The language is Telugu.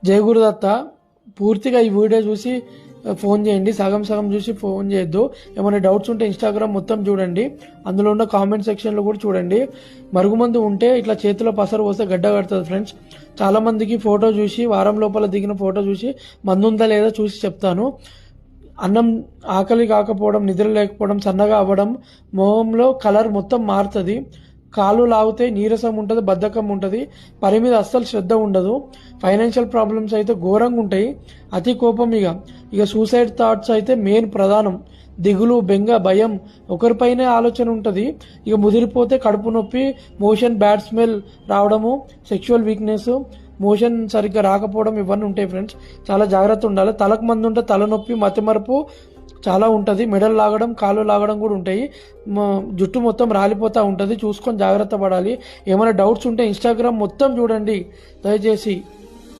జయ గురుదత్త. పూర్తిగా ఈ వీడియో చూసి ఫోన్ చేయండి, సగం సగం చూసి ఫోన్ చేయొద్దు. ఏమైనా డౌట్స్ ఉంటే ఇన్స్టాగ్రామ్ మొత్తం చూడండి, అందులో ఉన్న కామెంట్ సెక్షన్లో కూడా చూడండి. మరుగుమందు ఉంటే ఇట్లా చేతిలో పసరు పోస్తే గడ్డ కడుతుంది ఫ్రెండ్స్. చాలా మందికి ఫోటో చూసి, వారం లోపల దిగిన ఫోటో చూసి మందు ఉందా లేదా చూసి చెప్తాను. అన్నం ఆకలి కాకపోవడం, నిద్ర లేకపోవడం, సన్నగా అవ్వడం, మొహంలో కలర్ మొత్తం మారుతుంది, కాళ్ళు లాగితే నీరసం ఉంటుంది, బద్ధకం ఉంటుంది, పని మీద అస్సలు శ్రద్ధ ఉండదు, ఫైనాన్షియల్ ప్రాబ్లమ్స్ అయితే ఘోరంగా ఉంటాయి, అతి కోపం, ఇక సూసైడ్ థాట్స్ అయితే మెయిన్ ప్రధానం, దిగులు, బెంగ, భయం, ఒకరిపైనే ఆలోచన ఉంటుంది. ఇక ముదిరిపోతే కడుపు నొప్పి, మోషన్ బ్యాడ్ స్మెల్ రావడము, సెక్షువల్ వీక్నెస్, మోషన్ సరిగ్గా రాకపోవడం, ఇవన్నీ ఉంటాయి ఫ్రెండ్స్. చాలా జాగ్రత్త ఉండాలి. తలకు మందు ఉంటే తలనొప్పి, మతిమరుపు చాలా ఉంటుంది, మెడలు లాగడం, కాళ్ళు లాగడం కూడా ఉంటాయి, జుట్టు మొత్తం రాలిపోతూ ఉంటుంది. చూసుకొని జాగ్రత్త పడాలి. ఏమైనా డౌట్స్ ఉంటే ఇన్స్టాగ్రామ్ మొత్తం చూడండి దయచేసి.